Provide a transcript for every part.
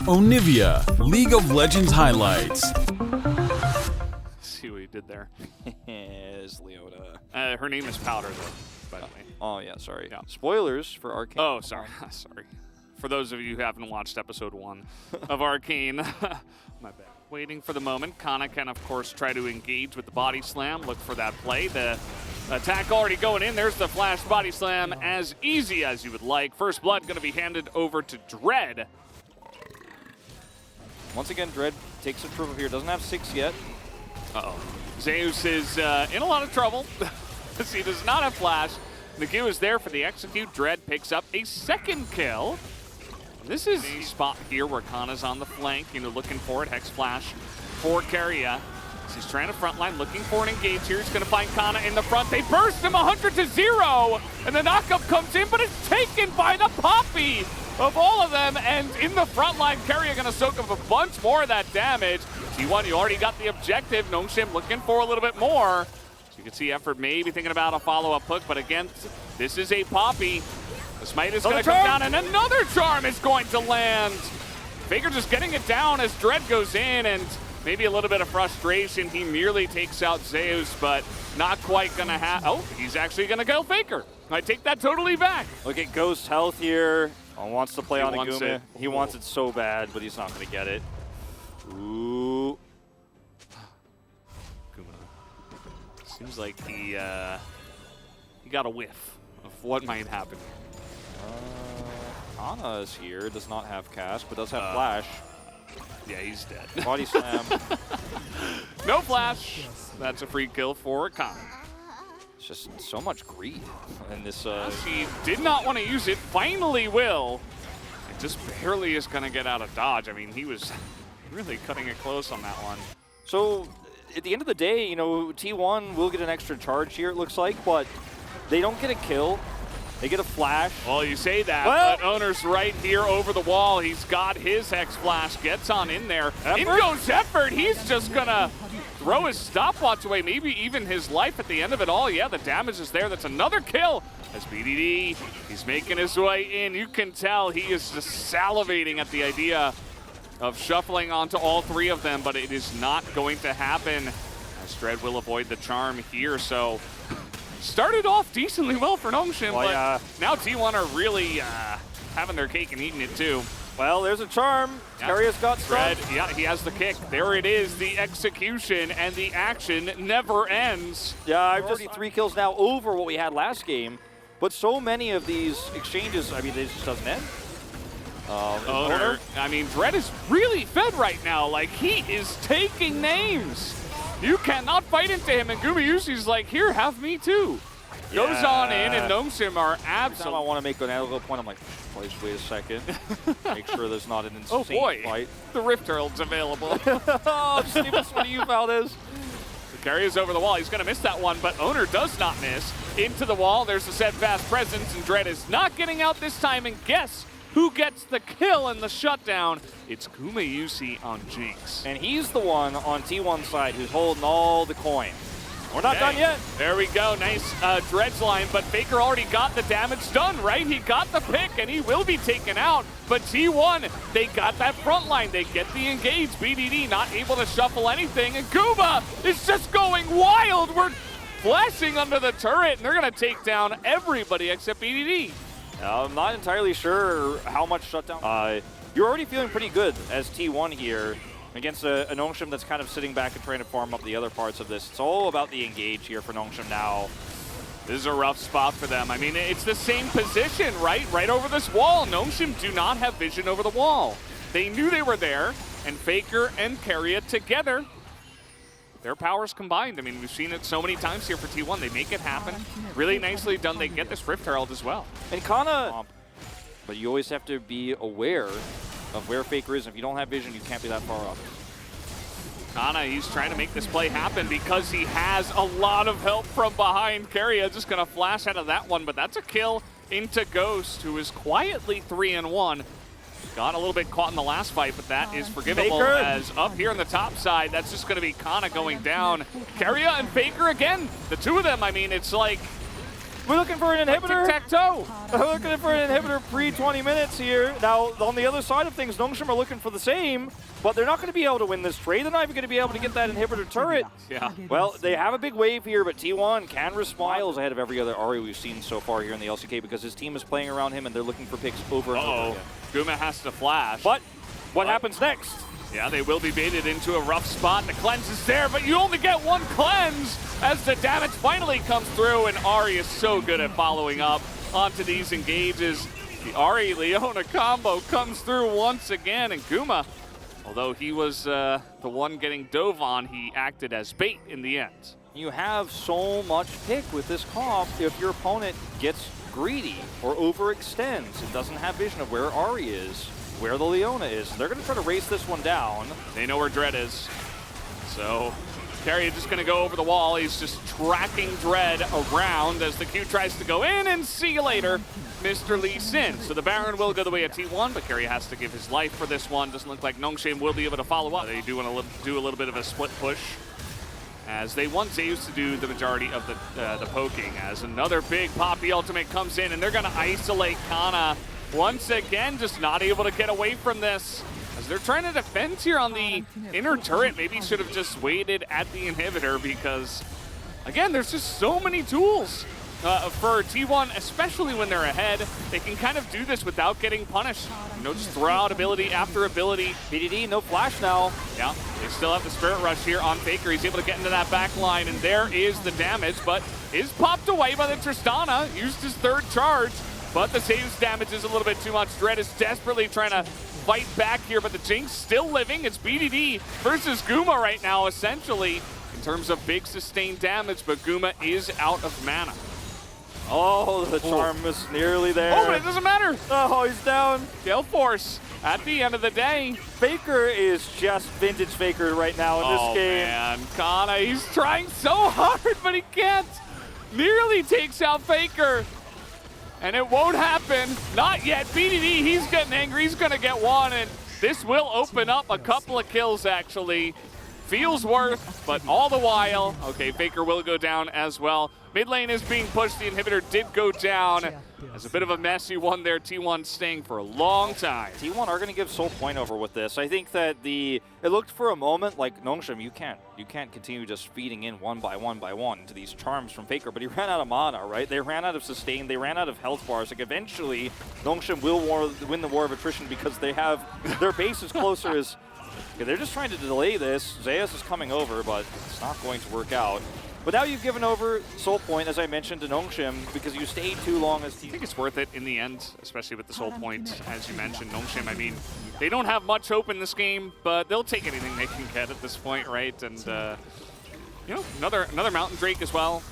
Onivia, League of Legends highlights. See what he did there. Is Leota. Her name is Powder, though, by the way. Oh, yeah, sorry. Yeah. Spoilers for Arcane. Oh, sorry. Sorry. For those of you who haven't watched episode 1 of Arcane, my bad. Waiting for the moment. Kana can, of course, try to engage with the body slam. Look for that play. The attack already going in. There's the flash body slam, as easy as you would like. First blood going to be handed over to Dread. Once again, Dread takes a triple here. Doesn't have 6 yet. Uh-oh. Zeus is in a lot of trouble. He does not have flash. Nagu is there for the execute. Dread picks up a second kill. This is a spot here where Kana's on the flank, looking for it. Hex flash for Keria. He's trying to frontline, looking for an engage here. He's going to find Kana in the front. They burst him 100-0, and the knockup comes in, but it's taken by the Poppy of all of them. And in the front line, Keria going to soak up a bunch more of that damage. T1, you already got the objective. Nongshim looking for a little bit more. So you can see Effort maybe thinking about a follow-up hook, but again, this is a Poppy. The smite is going to come down, and another charm is going to land. Faker just getting it down as Dread goes in, and maybe a little bit of frustration. He merely takes out Zeus, but not quite going to have... Oh, he's actually going to kill Faker. I take that totally back. Look at Ghost health here. Wants to play on Aguma. He wants it Oh. so bad, but he's not going to get it. Ooh. Seems like he got a whiff of what might happen. Ana is here, does not have cast, but does have flash. Yeah, he's dead. Body slam. No flash. That's a free kill for Kana. It's just so much greed in this. She did not want to use it, finally will. It just barely is going to get out of dodge. I mean, he was really cutting it close on that one. So, at the end of the day, T1 will get an extra charge here, it looks like, but they don't get a kill. They get a flash. Well, you say that, but Owner's right here over the wall. He's got his Hex Flash, gets on in there. Effort? In goes Effort. He's just going to throw his stopwatch away, maybe even his life at the end of it all. Yeah, the damage is there. That's another kill. As BDD, he's making his way in. You can tell he is just salivating at the idea of shuffling onto all 3 of them, but it is not going to happen. As Dread will avoid the charm here, so... Started off decently well for Nongshim, but now T1 are really having their cake and eating it too. Well, there's a charm. Yeah. Keria's got Dread, stuff. yeah, he has the kick. There it is, the execution, and the action never ends. Yeah, I've already 3 kills now over what we had last game, but so many of these exchanges, I mean, it just doesn't end. Owner, I mean, Dread is really fed right now. Like, he is taking names. You cannot fight into him, and Gumayusi's like, here, have me too. Yeah. Goes on in, and Nongshim are absolutely... I want to make an analytical point, I'm like, please wait a second. Make sure there's not an insane fight. The Rift Herald's available. Oh, Steven, what do you found is? Keria's over the wall. He's going to miss that one, but Owner does not miss. Into the wall, there's a steadfast presence, and Dread is not getting out this time, and guess who gets the kill and the shutdown? It's Gumayusi on Jinx. And he's the one on T1's side who's holding all the coin. We're not done yet. There we go. Nice dredge line, but Faker already got the damage done, right? He got the pick, and he will be taken out. But T1, they got that front line. They get the engage. BDD not able to shuffle anything, and Guba is just going wild. We're flashing under the turret, and they're going to take down everybody except BDD. I'm not entirely sure how much shutdown. You're already feeling pretty good as T1 here against a Nongshim that's kind of sitting back and trying to farm up the other parts of this. It's all about the engage here for Nongshim now. This is a rough spot for them. I mean, it's the same position, right? Right over this wall. Nongshim do not have vision over the wall. They knew they were there, and Faker and Keria together, their powers combined. I mean, we've seen it so many times here for T1. They make it happen. Really nicely done. They get this Rift Herald as well. And Kana, but you always have to be aware of where Faker is. If you don't have vision, you can't be that far up. Kana, he's trying to make this play happen because he has a lot of help from behind. Keria just going to flash out of that one, but that's a kill into Ghost, who is quietly 3-1. Got a little bit caught in the last fight, but that is forgivable. Faker. As up here on the top side, that's just going to be Kana going down. Keria and Faker again, the two of them, I mean, it's like We're looking for an inhibitor. Tic-tac-toe. We're looking for an inhibitor pre-20 minutes here. Now, on the other side of things, Nongshim are looking for the same, but they're not going to be able to win this trade. They're not even going to be able to get that inhibitor turret. Yeah. Well, they have a big wave here, but T1 can risk miles ahead of every other Ahri we've seen so far here in the LCK because his team is playing around him and they're looking for picks over and over again. Guma has to flash. But what happens next? Yeah, they will be baited into a rough spot. The cleanse is there, but you only get one cleanse as the damage finally comes through, and Ahri is so good at following up onto these engages. The Ahri-Leona combo comes through once again, and Guma, although he was the one getting dove on, he acted as bait in the end. You have so much pick with this comp if your opponent gets greedy or overextends. It doesn't have vision of where Ahri is, where the Leona is. They're going to try to race this one down. They know where Dread is. So Carry just going to go over the wall. He's just tracking Dread around as the Q tries to go in, and see you later, Mr. Lee Sin. So the Baron will go the way of T1, but Carry has to give his life for this one. Doesn't look like Nongshim will be able to follow up. They do want to do a little bit of a split push, as they want Zeus to do the majority of the poking, as another big Poppy ultimate comes in, and they're going to isolate Kana. Once again, just not able to get away from this, as they're trying to defend here on the inner turret. Maybe should have just waited at the inhibitor, because, again, there's just so many tools for T1, especially when they're ahead. They can kind of do this without getting punished. You know, just throw out ability after ability. BDD, no flash now. Yeah, they still have the Spirit Rush here on Faker. He's able to get into that back line, and there is the damage, but is popped away by the Tristana. Used his third charge, but the Zeus damage is a little bit too much. Dread is desperately trying to fight back here, but the Jinx still living. It's BDD versus Guma right now, essentially, in terms of big sustained damage, but Guma is out of mana. Oh, the charm is nearly there. Oh, but it doesn't matter. Oh, he's down. Gale Force at the end of the day. Faker is just vintage Faker right now in this game. Man, Kana, he's trying so hard, but he can't. Nearly takes out Faker. And it won't happen. Not yet. BDD, he's getting angry. He's going to get one, and this will open up a couple of kills, actually. Feels worth, but all the while, okay, Faker will go down as well. Mid lane is being pushed. The inhibitor did go down. As a bit of a messy one there. T1 staying for a long time. T1 are going to give Soul Point over with this. I think that it looked for a moment like Nongshim, you can't continue just feeding in one by one to these charms from Faker, but he ran out of mana, right? They ran out of sustain, they ran out of health bars. Like, eventually, Nongshim will win the war of attrition because they have their base is closer as. Okay, they're just trying to delay this. Zeus is coming over, but it's not going to work out. But now you've given over Soul Point, as I mentioned, to Nongshim because you stayed too long as I think it's worth it in the end, especially with the Soul Point, as you mentioned. Nongshim, I mean, they don't have much hope in this game, but they'll take anything they can get at this point, right? And, you know, another Mountain Drake as well.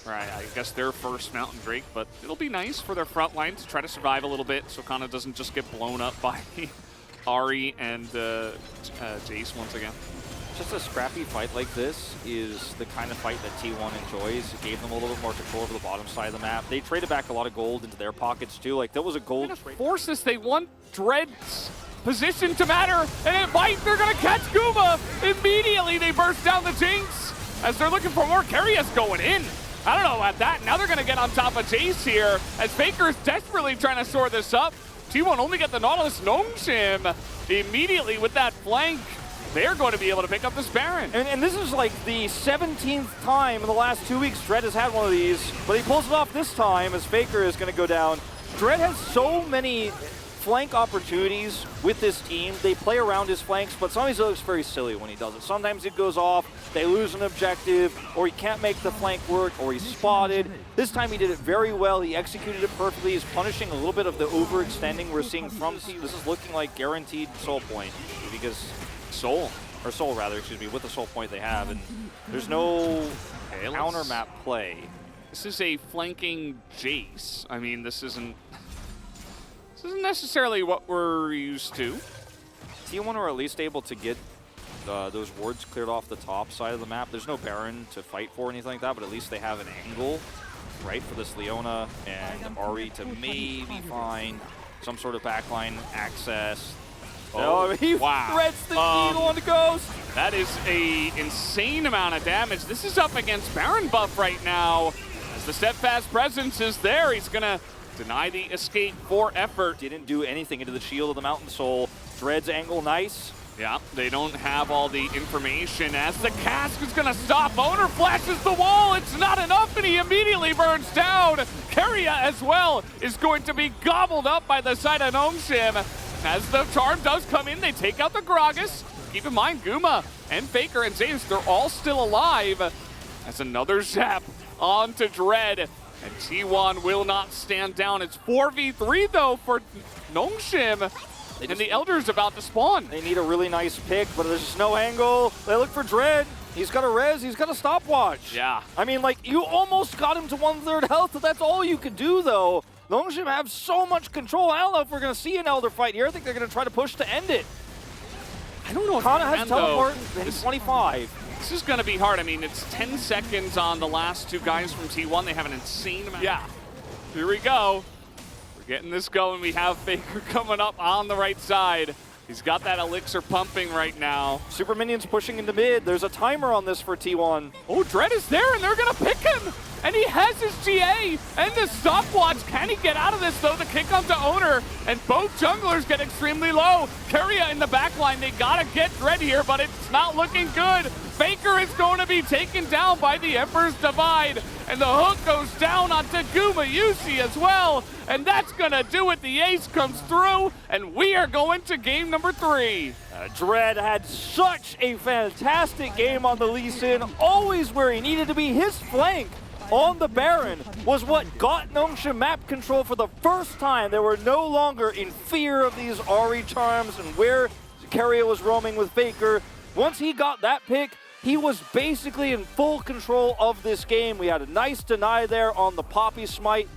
Right, I guess their first Mountain Drake, but it'll be nice for their front line to try to survive a little bit so Kana doesn't just get blown up by Ahri and Jace once again. Just a scrappy fight like this is the kind of fight that T1 enjoys. It gave them a little bit more control over the bottom side of the map. They traded back a lot of gold into their pockets too. Like, there was a gold trade. Force this, they want Dread's position to matter, and it might. They're gonna catch Guma. Immediately they burst down the Jinx as they're looking for more. Carius going in. I don't know about that. Now they're gonna get on top of Jace here as Faker is desperately trying to sort this up. T1 only get the Nautilus. Nongshim immediately with that flank. They're going to be able to pick up this Baron. And this is like the 17th time in the last 2 weeks Dread has had one of these, but he pulls it off this time as Faker is going to go down. Dread has so many flank opportunities with this team. They play around his flanks, but sometimes it looks very silly when he does it. Sometimes it goes off, they lose an objective, or he can't make the flank work, or he's spotted. This time he did it very well. He executed it perfectly. He's punishing a little bit of the overextending we're seeing from T. This is looking like guaranteed Soul Point because Soul rather, excuse me, with the Soul Point they have, and there's no counter map play. This is a flanking Jace. I mean, this isn't necessarily what we're used to. T1 are at least able to get those wards cleared off the top side of the map. There's no Baron to fight for or anything like that, but at least they have an angle, right, for this Leona and Ahri to maybe find some sort of backline access. Oh, he threads the needle on the Ghost. That is a insane amount of damage. This is up against Baron buff right now. As the steadfast presence is there, he's gonna deny the escape for effort. Didn't do anything into the shield of the Mountain Soul. Dread's angle nice. Yeah, they don't have all the information as the cask is gonna stop. Owner flashes the wall, it's not enough, and he immediately burns down. Keria as well is going to be gobbled up by the side of Nongshim. As the charm does come in, they take out the Gragas. Keep in mind, Guma and Faker and Zeus, they're all still alive. As another zap onto Dread, and T1 will not stand down. It's 4v3 though for Nongshim. And the Elder's about to spawn. They need a really nice pick, but there's just no angle. They look for Dread. He's got a res, he's got a stopwatch. Yeah. I mean, like, you almost got him to 1/3 health, but that's all you could do, though. Nongshim have so much control. I don't know if we're going to see an Elder fight here. I think they're going to try to push to end it. I don't know if Kana has teleport in 25. This is going to be hard. I mean, it's 10 seconds on the last two guys from T1. They have an insane amount. Yeah. Here we go. We're getting this going. We have Faker coming up on the right side. He's got that elixir pumping right now. Super Minions pushing into mid. There's a timer on this for T1. Oh, Dread is there, and they're going to pick him. And he has his GA and the stopwatch. Can he get out of this, though? The kick onto Owner, and both junglers get extremely low. Keria in the back line. They got to get Dread here, but it's not looking good. Faker is going to be taken down by the Emperor's Divide, and the hook goes down onto Guma Yusi as well, and that's going to do it. The ace comes through, and we are going to game number 3. Dread had such a fantastic game on the Lee Sin, always where he needed to be. His flank on the Baron was what got Nongshim map control for the first time. They were no longer in fear of these Ahri charms and where Keria was roaming with Faker. Once he got that pick, he was basically in full control of this game. We had a nice deny there on the Poppy Smite.